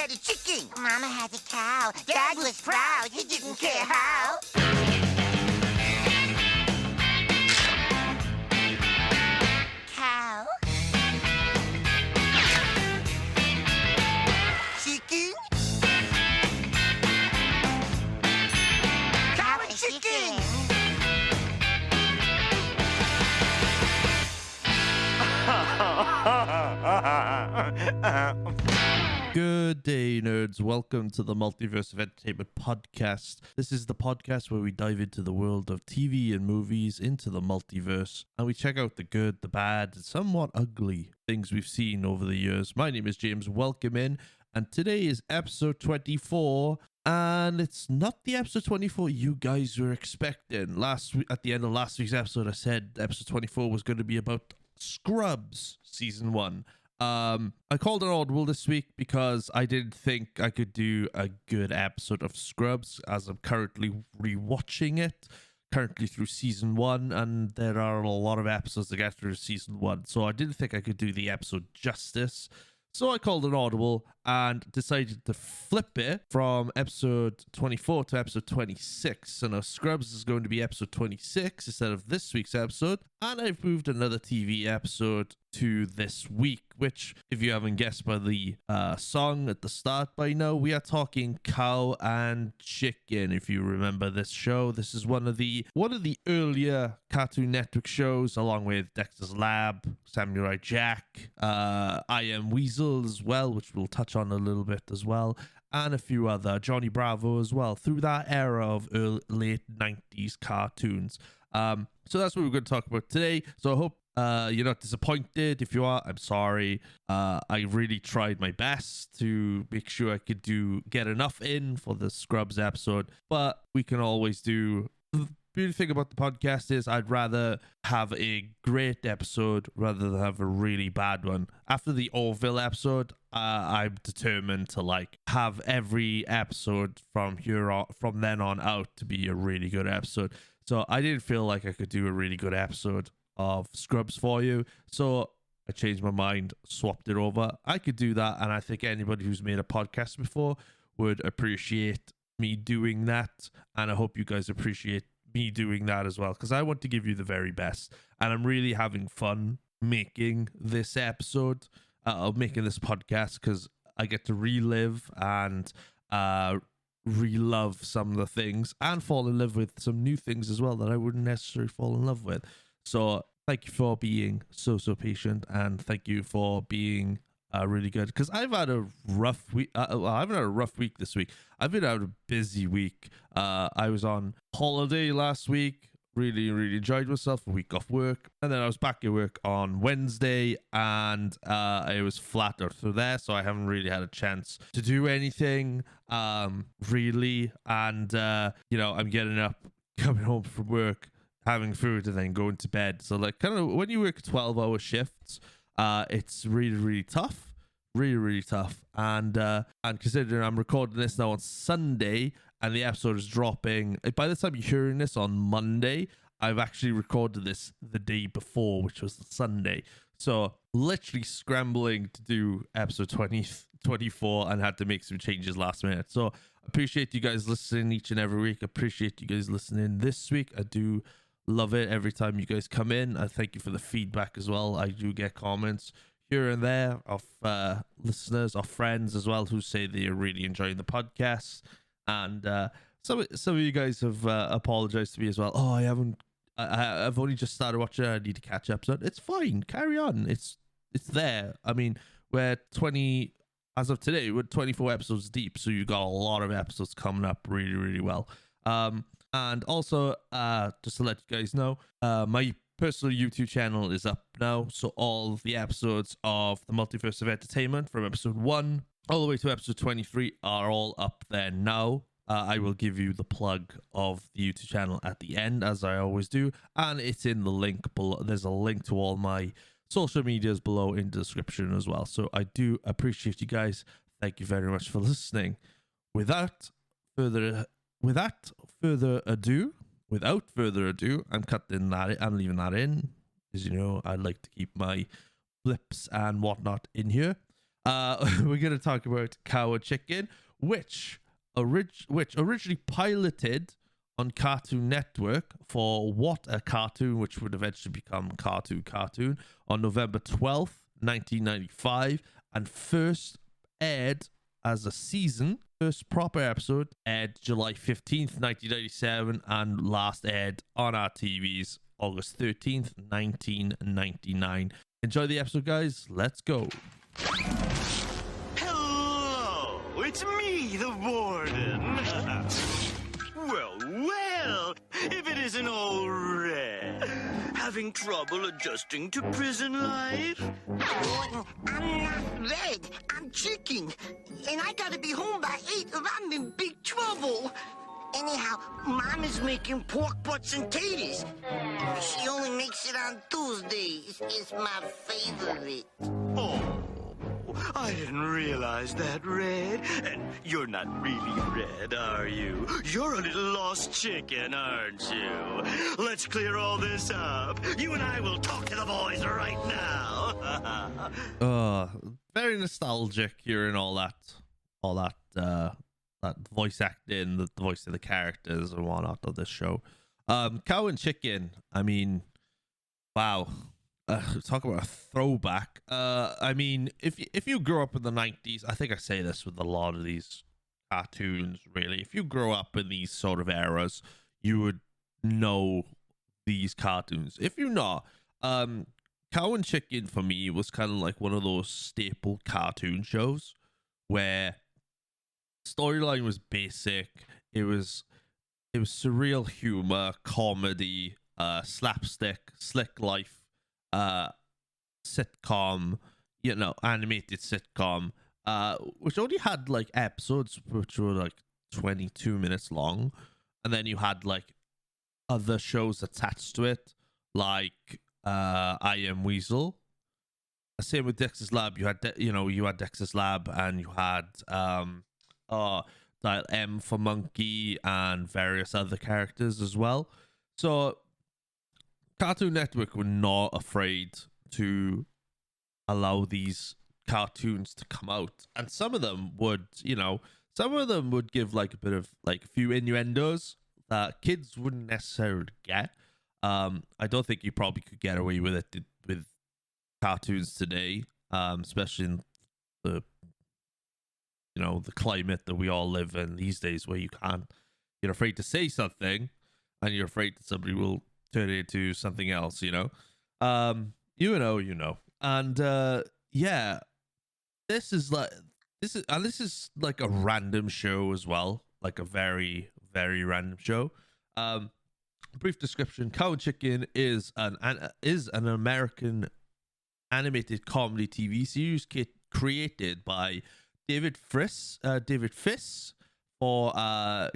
had a chicken. Mama had a cow. Dad was proud. He didn't care how. Cow. Chicken. Cow and chicken. Good day, nerds. Welcome to the Multiverse of Entertainment podcast. This is the podcast where we dive into the world of TV and movies, into the multiverse, and we check out the good, the bad, and somewhat ugly things we've seen over the years. My name is James. Welcome in, and today is episode 24, and it's not the episode 24 you guys were expecting. Last week, at the end of last week's episode, I said episode 24 was going to be about Scrubs season 1. I called an audible this week because I didn't think I could do a good episode of Scrubs, as I'm currently rewatching it, currently through season 1, and there are a lot of episodes to get through season 1, so I didn't think I could do the episode justice. So I called an audible and decided to flip it from episode 24 to episode 26. So now Scrubs is going to be episode 26 instead of this week's episode. And I've moved another TV episode to this week, which, if you haven't guessed by the song at the start by now, we are talking Cow and Chicken. If you remember this show, this is one of the earlier Cartoon Network shows, along with Dexter's Lab, Samurai Jack, I Am Weasel as well, which we'll touch on a little bit as well, and a few other, Johnny Bravo as well, through that era of late 90s cartoons. So that's what we're going to talk about today. So I hope you're not disappointed. If you are, I'm sorry. I really tried my best to make sure I could get enough in for the Scrubs episode, but we can always do. The beauty thing about the podcast is I'd rather have a great episode rather than have a really bad one. After the Orville episode, I'm determined to have every episode from then on out to be a really good episode. So I didn't feel like I could do a really good episode of Scrubs for you, so I changed my mind, swapped it over. I could do that, and I think anybody who's made a podcast before would appreciate me doing that, and I hope you guys appreciate me doing that as well, because I want to give you the very best, and I'm really having fun making this episode, making this podcast, because I get to relive and relove some of the things and fall in love with some new things as well that I wouldn't necessarily fall in love with. So thank you for being so patient, and thank you for being really good, because I've had a rough week. I haven't had a rough week this week. I've been out a busy week. I was on holiday last week. Really enjoyed myself. A week off work, and then I was back at work on Wednesday, and it was flat earth through there, so I haven't really had a chance to do anything really. And I'm getting up, coming home from work, having food, and then going to bed. So kind of when you work 12-hour shifts, it's really tough, really tough. And considering I'm recording this now on Sunday and the episode is dropping, by the time you're hearing this on Monday, I've actually recorded this the day before, which was Sunday. So literally scrambling to do episode 24 and had to make some changes last minute. So appreciate you guys listening each and every week. Appreciate you guys listening this week. I do love it every time you guys come in. I thank you for the feedback as well. I do get comments here and there of listeners or friends as well who say they are really enjoying the podcast, and some of you guys have apologized to me as well. Oh, I've only just started watching it. I need to catch up. So it's fine, carry on. It's there. I mean, as of today, we're 24 episodes deep, so you got a lot of episodes coming up really well. And also, just to let you guys know, my personal YouTube channel is up now. So all of the episodes of the Multiverse of Entertainment from episode 1 all the way to episode 23 are all up there now. I will give you the plug of the YouTube channel at the end, as I always do. And it's in the link below. There's a link to all my social medias below in the description as well. So I do appreciate you guys. Thank you very much for listening. Without further ado, I'm cutting that. I'm leaving that in, because I like to keep my flips and whatnot in here. We're going to talk about Cow and Chicken, which originally piloted on Cartoon Network for What a Cartoon, which would eventually become Cartoon, on November 12th, 1995, and first aired as a season. First proper episode aired July 15th, 1997, and last aired on our TVs August 13th, 1999. Enjoy the episode, guys. Let's go. Hello, it's me, the warden. Well, if it isn't old Red. Having trouble adjusting to prison life? Oh, I'm not Red. I'm Chicken. And I gotta be home by 8 or I'm in big trouble. Anyhow, Mom is making pork butts and taters. She only makes it on Tuesdays. It's my favorite. Oh, I didn't realize that, Red. And you're not really Red, are you? You're a little lost chicken, aren't you? Let's clear all this up. You and I will talk to the boys right now. Very nostalgic hearing all that voice acting, the voice of the characters and whatnot of this show. Cow and Chicken, I mean, wow. Talk about a throwback. I mean, if you grew up in the 90s, I think I say this with a lot of these cartoons, really. If you grow up in these sort of eras, you would know these cartoons. If you're not, Cow and Chicken for me was kind of like one of those staple cartoon shows where storyline was basic. It was surreal humor, comedy, slapstick, slick life, sitcom, animated sitcom, which only had like episodes which were like 22 minutes long, and then you had like other shows attached to it, like I Am Weasel. Same with Dexter's Lab. You had Dexter's Lab, and you had Dial M for Monkey and various other characters as well. So Cartoon Network were not afraid to allow these cartoons to come out, and some of them would give like a bit of like a few innuendos that kids wouldn't necessarily get. I don't think you probably could get away with it with cartoons today, especially in the the climate that we all live in these days, where you're afraid to say something and you're afraid that somebody will turn it into something else, and yeah, this is like a random show as well, like a very, very random show. Brief description: Cow and Chicken is an American animated comedy TV series created by David Fiss for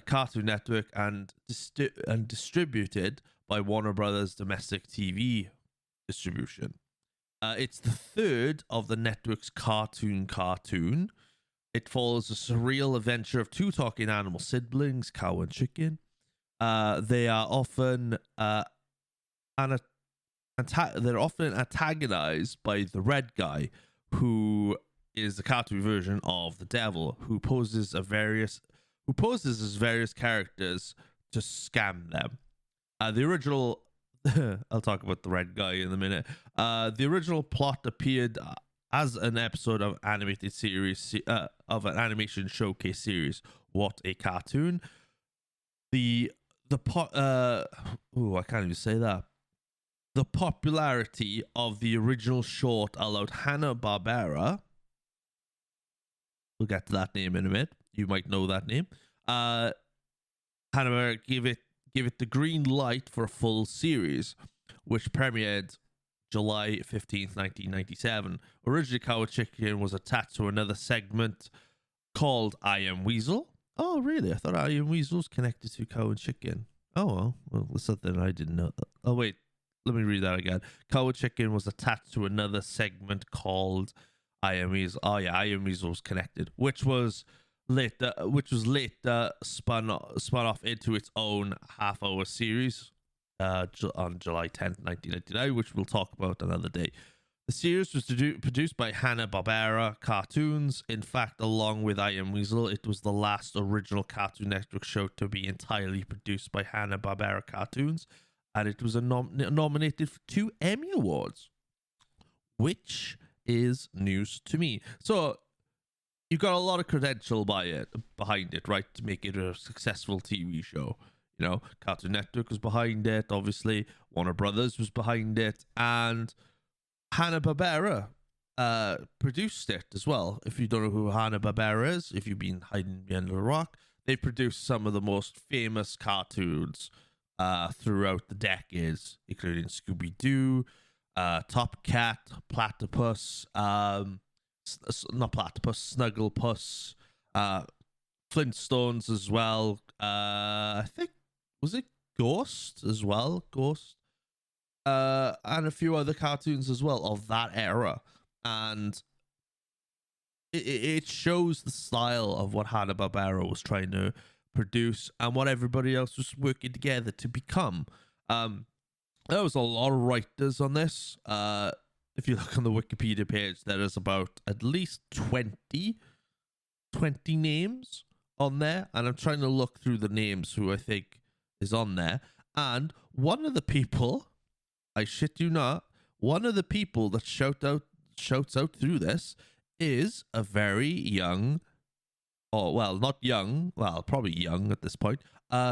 Cartoon Network and distributed by Warner Brothers Domestic TV Distribution. It's the third of the network's cartoon. It follows the surreal adventure of two talking animal siblings, Cow and Chicken. They are often antagonized by the red guy, who is the cartoon version of the devil, who poses as various characters to scam them. The original I'll talk about the red guy in a minute. The original plot appeared as an episode of animated series of an animation showcase series, What a Cartoon. I can't even say that. The popularity of the original short allowed Hanna-Barbera, we'll get to that name in a minute, you might know that name, Hanna-Barbera give it the green light for a full series, which premiered July 15th, 1997. Originally, Cow and Chicken was attached to another segment called I Am Weasel. Oh, really? I thought I Am Weasel was connected to Cow and Chicken. Oh, well, that's something I didn't know. Oh, wait. Let me read that again. Cow and Chicken was attached to another segment called I Am Weasel. Oh, yeah, I Am Weasel was connected, which was later spun off into its own half-hour series on July 10th, 1999, which we'll talk about another day. The series was produced by Hanna-Barbera Cartoons. In fact, along with I Am Weasel, it was the last original Cartoon Network show to be entirely produced by Hanna-Barbera Cartoons, and it was nominated for 2 Emmy Awards, which is news to me. So you got a lot of credential behind it, right, to make it a successful TV show. You know, Cartoon Network was behind it, obviously. Warner Brothers was behind it, and Hanna-Barbera produced it as well. If you don't know who Hanna-Barbera is, if you've been hiding behind a rock, they produced some of the most famous cartoons throughout the decades, including Scooby-Doo, Top Cat, Platypus, not Platypus, Snugglepuss, Flintstones as well. I think, was it Ghost as well? Ghost. And a few other cartoons as well of that era. And it shows the style of what Hanna-Barbera was trying to produce and what everybody else was working together to become. There was a lot of writers on this. If you look on the Wikipedia page, there is about at least 20 names on there. And I'm trying to look through the names who I think is on there. And one of the people, I shit you not, one of the people that shouts out through this is a very young, not young, probably young at this point,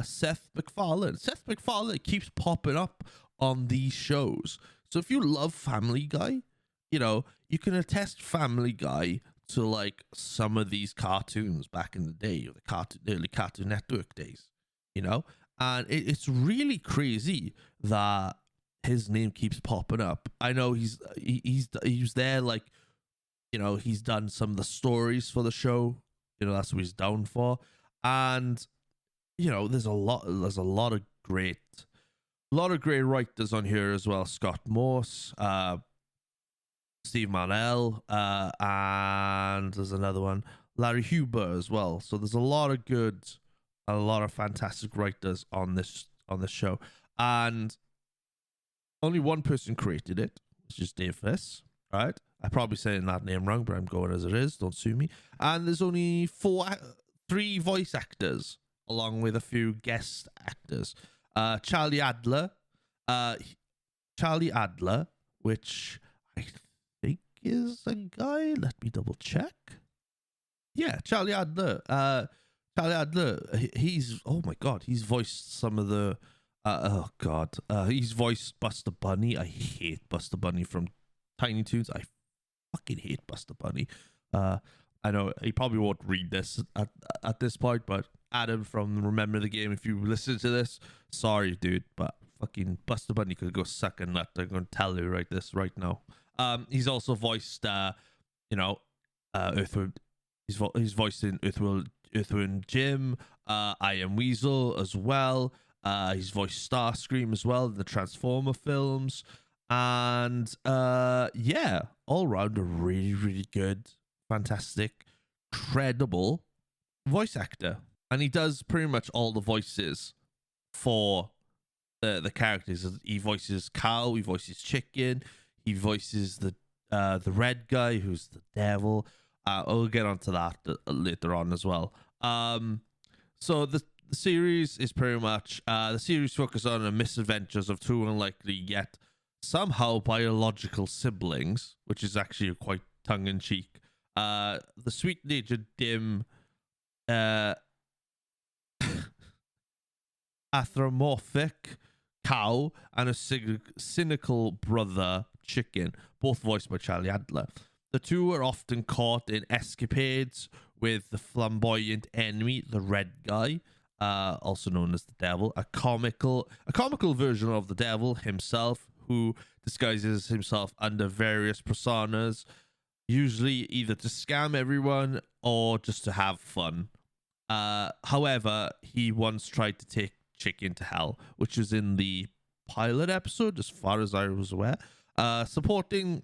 Seth MacFarlane. Seth MacFarlane keeps popping up on these shows. So if you love Family Guy, you know, you can attest Family Guy to like some of these cartoons back in the day, or the early Cartoon Network days, you know? And it's really crazy that his name keeps popping up. I know he's there, like, you know, he's done some of the stories for the show. You know, that's what he's down for. And, you know, there's a lot of great writers on here as well. Scott Morse, Steve Marnell, and there's another one, Larry Huber as well. So there's a lot of fantastic writers on this show. And only one person created it, which is Dave Fiss, right? I'm probably saying that name wrong, but I'm going as it is. Don't sue me. And there's only 3 voice actors, along with a few guest actors. Charlie Adler, which I think is a guy. Let me double check. Yeah, Charlie Adler. He's, oh my god, he's voiced some of the. He's voiced Buster Bunny. I hate Buster Bunny from Tiny Toons. I fucking hate Buster Bunny. I know he probably won't read this at this point, but Adam from Remember the Game, if you listen to this, sorry, dude, but fucking Buster Bunny could go suck a nut. I'm going to tell you right now. He's also voiced, Earthworm. He's voiced in Earthworm Jim, I Am Weasel as well. He's voiced Starscream as well in the Transformer films. And yeah, all around a really, really good, fantastic, credible voice actor. And he does pretty much all the voices for the characters. He voices Cow, he voices Chicken, he voices the red guy who's the devil. I'll get onto that later on as well. So the series is pretty much the series focuses on the misadventures of 2 unlikely yet somehow biological siblings, which is actually quite tongue-in-cheek. The sweet-natured, dim, anthropomorphic Cow and a cynical brother Chicken, both voiced by Charlie Adler. The 2 are often caught in escapades with the flamboyant enemy, the red guy, also known as the devil, a comical version of the devil himself, who disguises himself under various personas, usually either to scam everyone or just to have fun. However, he once tried to take Chicken to hell, which was in the pilot episode, as far as I was aware. Supporting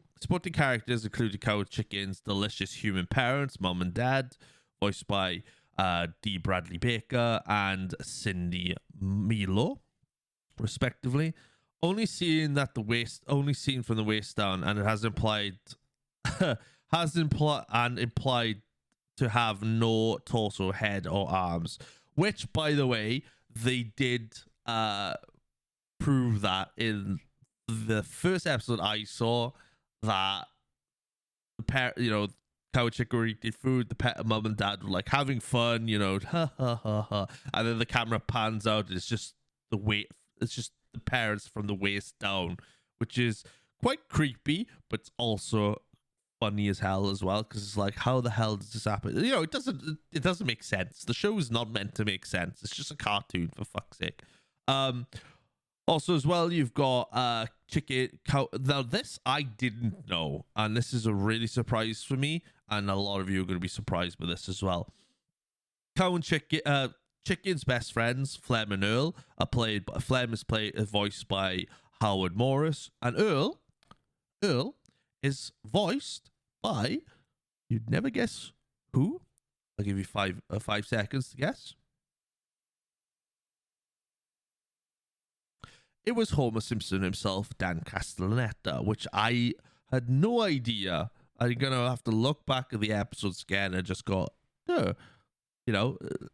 characters included Cow Chicken's delicious human parents, Mom and Dad, voiced by D. Bradley Baker and Cindy Milo, respectively. only seeing that only seen from the waist down, and it has implied implied to have no torso, head, or arms. Which, by the way, they did prove that in the first episode I saw, that the cow chicken eating food, the pet mum and dad were like having fun, ha ha ha ha, and then the camera pans out, it's just the parents from the waist down, which is quite creepy, but it's also funny as hell as well, because it's like, how the hell does this happen? It doesn't make sense. The show is not meant to make sense. It's just a cartoon, for fuck's sake. Also, as well, you've got chicken cow. Now, this I didn't know, and this is a really surprise for me, and a lot of you are going to be surprised by this as well. Cow and Chicken's best friends, Flem and Earl, Flem is voiced by Howard Morris, and Earl is voiced by, you'd never guess who. I'll give you 5 seconds to guess. It was Homer Simpson himself, Dan Castellaneta, which I had no idea. I'm gonna have to look back at the episodes again and just go, oh,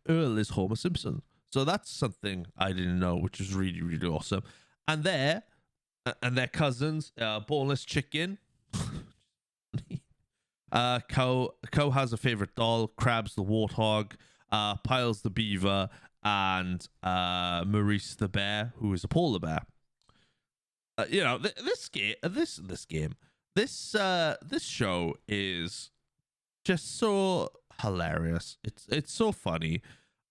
Earl is Homer Simpson. So that's something I didn't know, which is really, really awesome. And their cousins, Boneless Chicken. Cow has a favorite doll, Krabs the warthog, Piles the beaver, and Maurice the bear, who is a polar bear. This show is just so hilarious. It's so funny,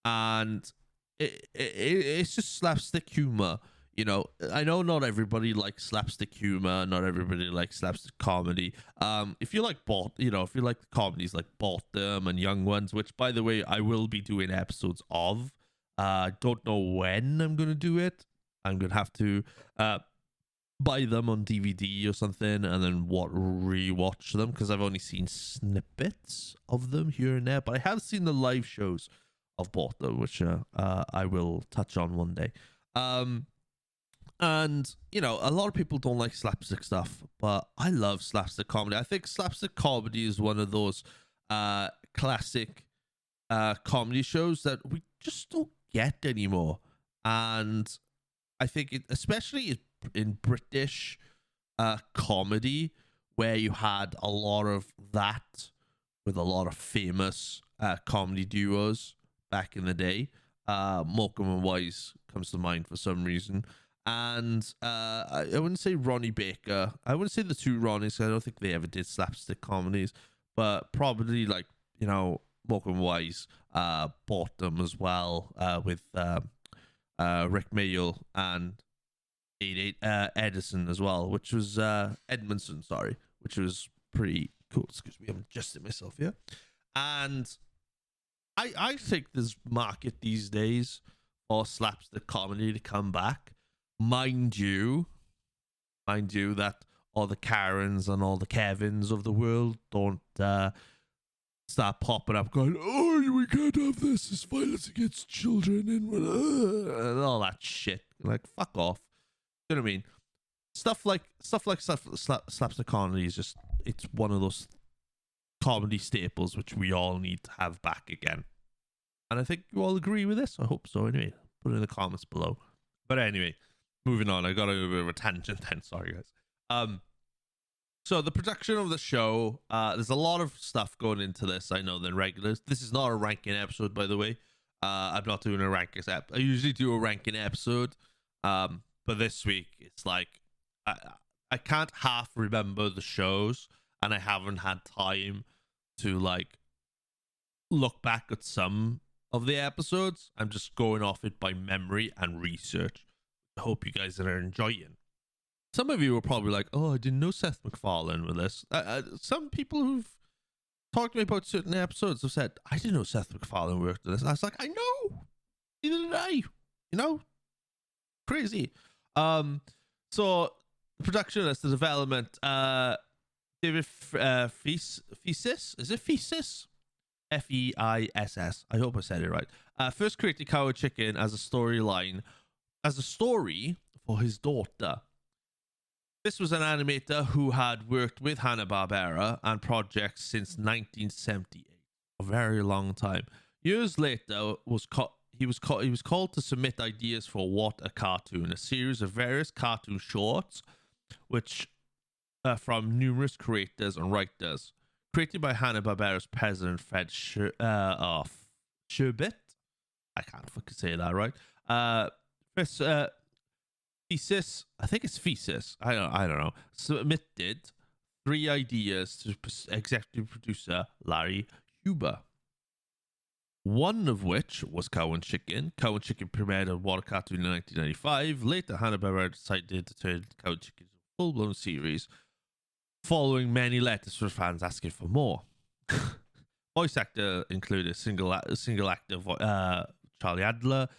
and it's just slapstick humor. I know not everybody likes slapstick humor, not everybody likes slapstick comedy. If you like if you like comedies like Bottom and Young Ones, which, by the way, I will be doing episodes of. Don't know when I'm gonna do it. I'm gonna have to buy them on DVD or something, and then rewatch them, because I've only seen snippets of them here and there. But I have seen the live shows of Bottom, which I will touch on one day. And, a lot of people don't like slapstick stuff, but I love slapstick comedy. I think slapstick comedy is one of those classic comedy shows that we just don't get anymore. And I think especially in British comedy, where you had a lot of that with a lot of famous comedy duos back in the day. Morecambe and Wise comes to mind for some reason. And I wouldn't say Ronnie Baker. I wouldn't say the two Ronnies. I don't think they ever did slapstick comedies, but probably Morecambe and Wise bought them as well, with Rick Mayall and Edison as well, which was Edmondson, sorry, which was pretty cool. Excuse me, I'm adjusting myself here. And I think there's market these days for slapstick comedy to come back. Mind you that all the Karens and all the Kevins of the world don't start popping up going, oh, we can't have this, it's violence against children, and all that shit. Like, fuck off. You know what I mean? Stuff like slapstick comedy is just, it's one of those comedy staples which we all need to have back again. And I think you all agree with this. I hope so. Anyway, put it in the comments below. But anyway, moving on. I got a bit of a tangent then. Sorry, guys. So the production of the show, there's a lot of stuff going into this, I know, than regulars. This is not a ranking episode, by the way. I'm not doing a ranking episode. I usually do a ranking episode. But this week, it's like, I can't half remember the shows, and I haven't had time to, look back at some of the episodes. I'm just going off it by memory and research. I hope you guys are enjoying. Some of you are probably like, oh, I didn't know Seth MacFarlane with this. Some people who've talked to me about certain episodes have said, I didn't know Seth MacFarlane worked on this. And I was like, I know. Neither did I. Crazy. So the production list, the development, David Feiss. Is it Feiss? Feiss. I hope I said it right. First created Cow and Chicken as a story for his daughter. This was an animator who had worked with Hanna-Barbera and projects since 1978, a very long time. Years later, he was called to submit ideas for What a Cartoon, a series of various cartoon shorts, which from numerous creators and writers, created by Hanna-Barbera's president Fred Sherbet. I can't fucking say that right. Thesis, I think it's Thesis. I don't know. Submitted 3 ideas to executive producer Larry Huber. One of which was Cow and Chicken. Cow and Chicken premiered on What a Cartoon in 1995. Later, Hanna-Barbera decided to turn Cow and Chicken into a full-blown series, following many letters from fans asking for more. Voice actor included single actor Charlie Adler,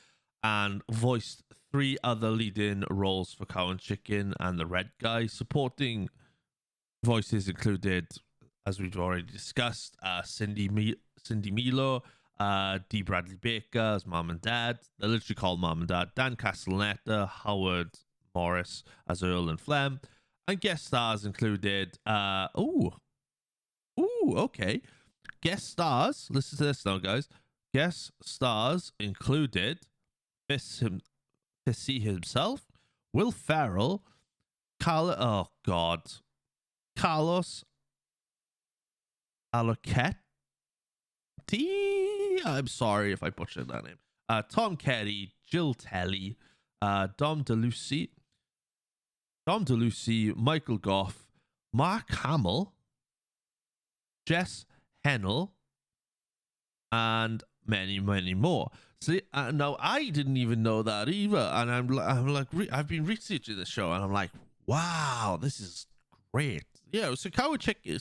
and voiced 3 other leading roles for Cow and Chicken and the Red Guy. Supporting voices included, as we've already discussed, Cindy Milo, D. Bradley Baker as Mom and Dad. They're literally called Mom and Dad. Dan Castellaneta, Howard Morris as Earl and Flem. And guest stars included, okay. Guest stars, listen to this now, guys. Guest stars included Fissy himself, Will Ferrell, Carlos Alocetti. I'm sorry if I butchered that name. Tom Kerry, Jill Telly, Dom DeLucy, Michael Goff, Mark Hamill, Jess Hennell, and many, many more. See, now I didn't even know that either, and I'm like, I've been researching the show, and I'm like, wow, this is great. Yeah, so Cow and Chicken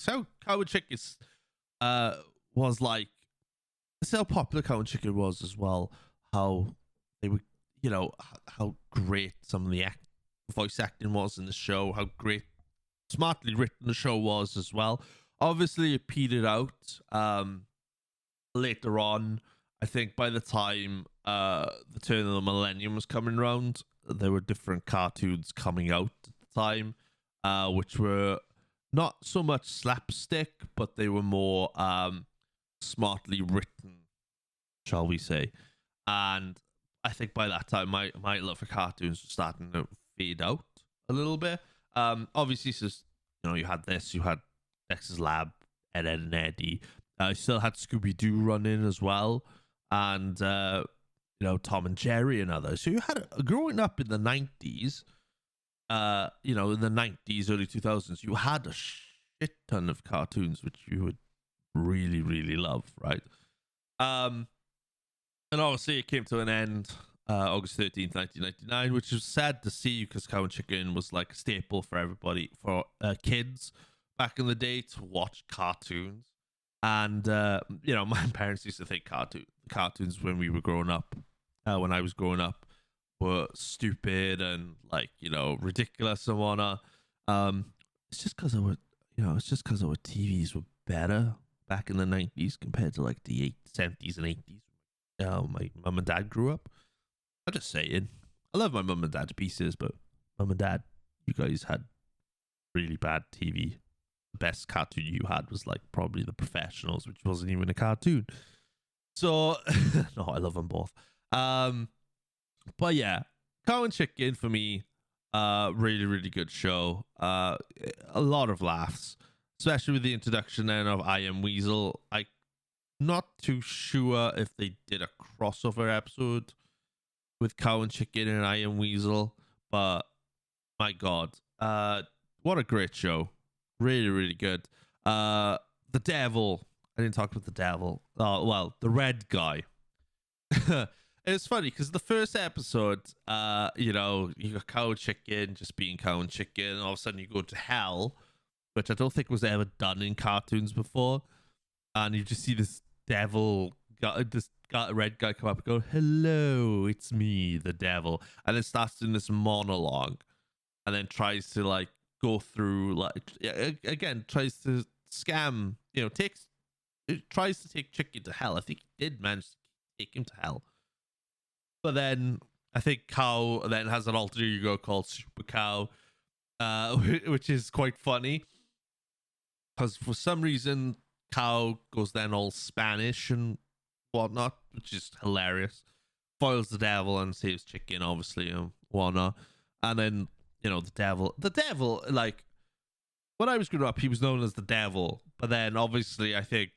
was like, that's how popular Cow and Chicken was as well. How they were, how great some of the voice acting was in the show. How great, smartly written the show was as well. Obviously, it petered out later on. I think by the time the turn of the millennium was coming around, there were different cartoons coming out at the time, which were not so much slapstick, but they were more smartly written, shall we say. And I think by that time, my love for cartoons was starting to fade out a little bit. Obviously, so, you had Dexter's Lab, Ed, Ed and Eddie. You still had Scooby-Doo running as well. And, Tom and Jerry and others. So you had, growing up in the 90s, in the 90s, early 2000s, you had a shit ton of cartoons, which you would really, really love, right? And obviously it came to an end August 13th, 1999, which is sad to see because Cow and Chicken was like a staple for everybody, for kids back in the day to watch cartoons. And, my parents used to think cartoons when we were growing up, when I was growing up, were stupid and ridiculous and whatnot. It's just because our TVs were better back in the 90s compared to like the 70s and 80s. My mum and dad grew up. I'm just saying, I love my mum and dad to pieces, but mum and dad, you guys had really bad TV. The best cartoon you had was like probably The Professionals, which wasn't even a cartoon. So no, I love them both. But yeah, Cow and Chicken for me, really, really good show. A lot of laughs, especially with the introduction then of I Am Weasel. I'm not too sure if they did a crossover episode with Cow and Chicken and I Am Weasel, but my God, what a great show. Really, really good. The devil. I didn't talk about the devil. Oh, well, the red guy. It's funny because the first episode, you got Cow and Chicken just being Cow and Chicken, and all of a sudden you go to hell, which I don't think was ever done in cartoons before. And you just see this devil, red guy come up and go, "Hello, it's me, the devil," and then starts doing this monologue, and then tries to go through tries to scam, tries to take Chicken to hell. I think he did manage to take him to hell, but then I think Cow then has an alter ego called Super Cow, which is quite funny because for some reason Cow goes then all Spanish and whatnot, which is hilarious. Foils the devil and saves Chicken, obviously, and whatnot. And then, the devil, like, when I was growing up, he was known as the devil. But then, obviously, I think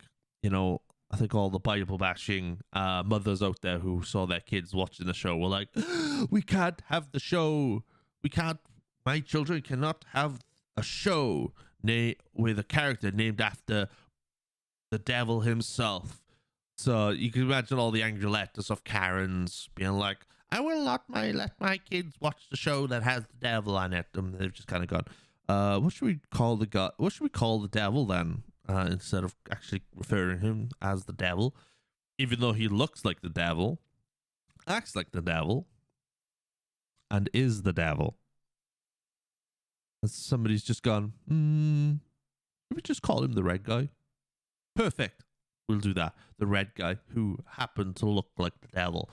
all the Bible bashing mothers out there who saw their kids watching the show were like, we can't have the show. My children cannot have a show with a character named after the devil himself. So you can imagine all the angry letters of Karens being like, I will not let my kids watch the show that has the devil on it. And they've just kind of gone, what should we call the god? What should we call the devil then? Instead of actually referring him as the devil, even though he looks like the devil, acts like the devil, and is the devil. And somebody's just gone, should we just call him the red guy? Perfect. We'll do that. The red guy who happened to look like the devil.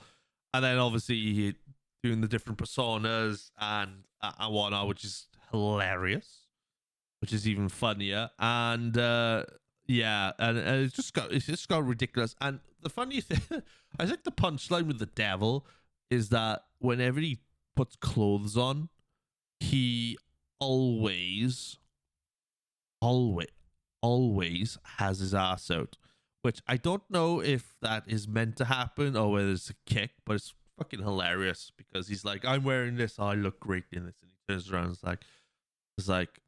And then obviously doing the different personas and whatnot, which is hilarious, which is even funnier. And and it's just got ridiculous. And the funny thing, I think the punchline with the devil is that whenever he puts clothes on, he always has his ass out. Which I don't know if that is meant to happen or whether it's a kick, but it's fucking hilarious because he's like, I'm wearing this, I look great in this, and he turns around and it's like,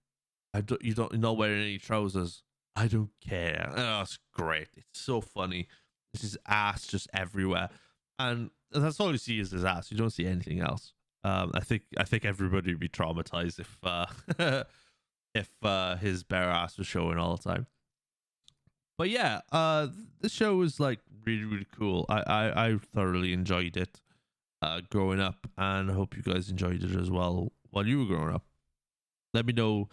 you're not wearing any trousers. I don't care. Oh, it's great. It's so funny. It's his ass just everywhere, and that's all you see is his ass. You don't see anything else. I think everybody would be traumatized if his bare ass was showing all the time. But yeah, this show was like really, really cool. I thoroughly enjoyed it growing up, and I hope you guys enjoyed it as well while you were growing up. Let me know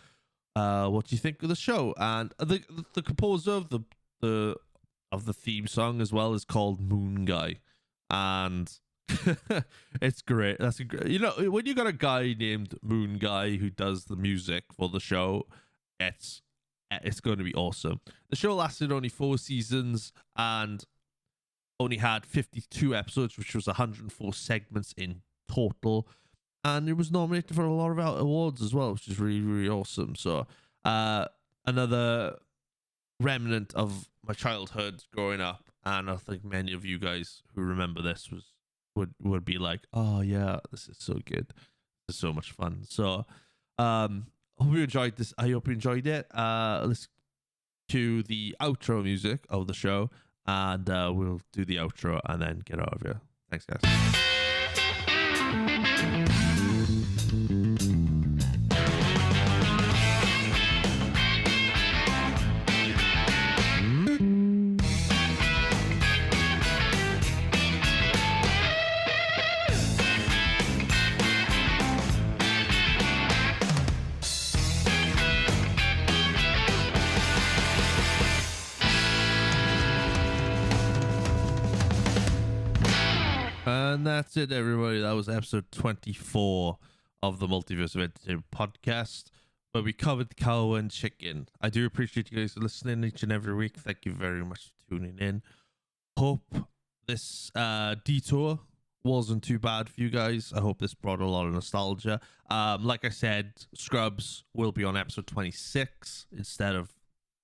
what you think of the show. And the composer of the theme song as well is called Moon Guy, and it's great. That's when you got a guy named Moon Guy who does the music for the show, it's going to be awesome. The show lasted only 4 seasons and only had 52 episodes, which was 104 segments in total. And it was nominated for a lot of awards as well, which is really, really awesome. So, another remnant of my childhood growing up. And I think many of you guys who remember this would be like, oh yeah, this is so good. It's so much fun. So, hope you enjoyed this. I hope you enjoyed it. Let's cue the outro music of the show, and we'll do the outro and then get out of here. Thanks, guys. And that's it, everybody. That was episode 24 of the Multiverse of Entertainment podcast, where we covered Cow and Chicken. I do appreciate you guys listening each and every week. Thank you very much for tuning in. Hope this detour wasn't too bad for you guys. I hope this brought a lot of nostalgia. Like I said, Scrubs will be on episode 26 instead of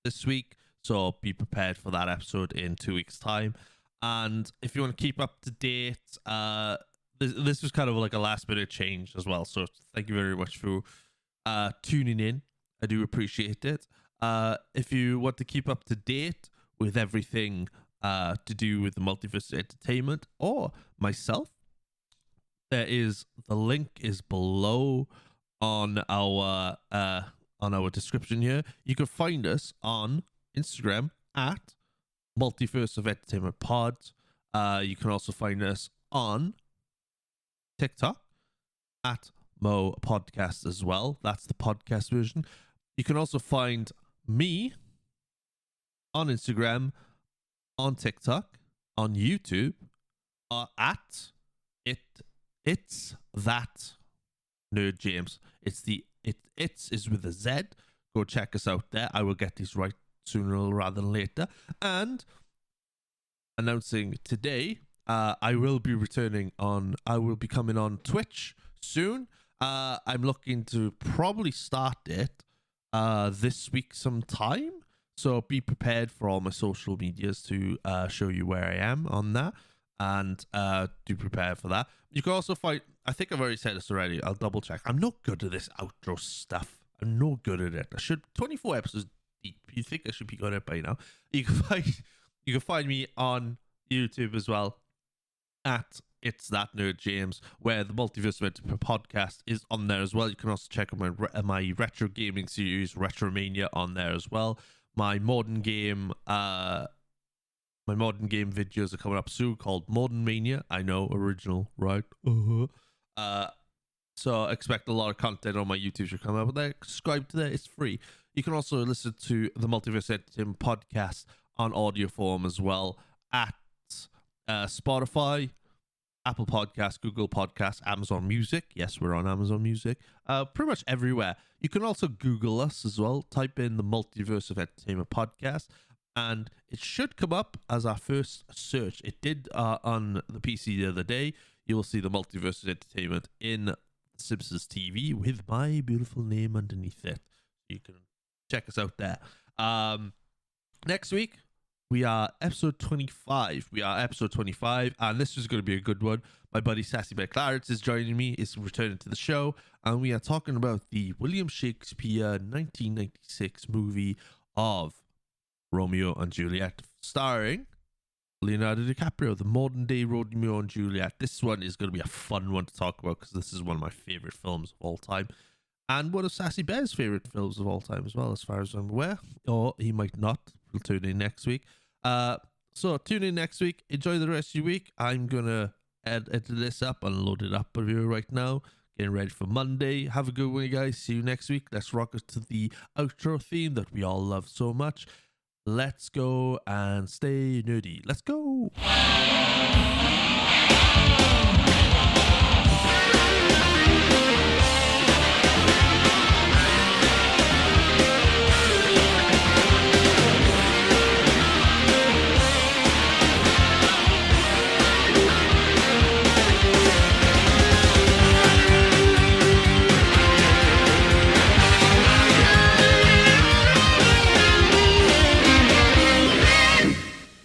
this week, so be prepared for that episode in 2 weeks' time. And if you want to keep up to date, this was kind of like a last minute change as well. So thank you very much for tuning in. I do appreciate it. If you want to keep up to date with everything to do with the Multiverse Entertainment or myself, the link is below on our description here. You can find us on Instagram at Multiverse of Entertainment Pod. You can also find us on TikTok at Mo Podcast as well. That's the podcast version. You can also find me on Instagram, on TikTok, on YouTube, at It's That Nerd James. It's is with a Z. Go check us out there. I will get these right sooner rather than later. And announcing today, I will be coming on Twitch soon. I'm looking to probably start it this week sometime. So be prepared for all my social medias to show you where I am on that. And do prepare for that. You can also find, I think I've already said this already, I'll double check. I'm not good at this outro stuff. I'm not good at it. I should 24 episodes deep. You think I should be good at it by now. You can find me on YouTube as well at It's That Nerd James, where the Multiverse Event podcast is on there as well. You can also check out my retro gaming series, Retromania, on there as well. My modern game videos are coming up soon, called Modern Mania. I know, original, right? So expect a lot of content on my YouTube to come up. But there, subscribe to that; it's free. You can also listen to the Multiverse Entertainment podcast on audio form as well at Spotify, Apple Podcasts, Google Podcasts, Amazon Music. Yes, we're on Amazon Music. Pretty much everywhere. You can also Google us as well. Type in the Multiverse of Entertainment podcast, and it should come up as our first search. It did on the PC the other day. You will see the Multiverse of Entertainment in Simpsons TV with my beautiful name underneath it. You can check us out there. Next week, we are episode 25. And this is going to be a good one. My buddy Sassy Bear Clarence is joining me, is returning to the show, and we are talking about the William Shakespeare 1996 movie of Romeo and Juliet, starring Leonardo DiCaprio, the modern day Romeo and Juliet. This one is going to be a fun one to talk about because this is one of my favorite films of all time, and one of Sassy Bear's favorite films of all time as well, as far as I'm aware. Or he might not. We'll tune in next week. So tune in next week. Enjoy the rest of your week. I'm gonna edit this up and load it up of you right now. Getting ready for Monday. Have a good one, you guys. See you next week. Let's rock it to the outro theme that we all love so much. Let's go and stay nerdy. Let's go.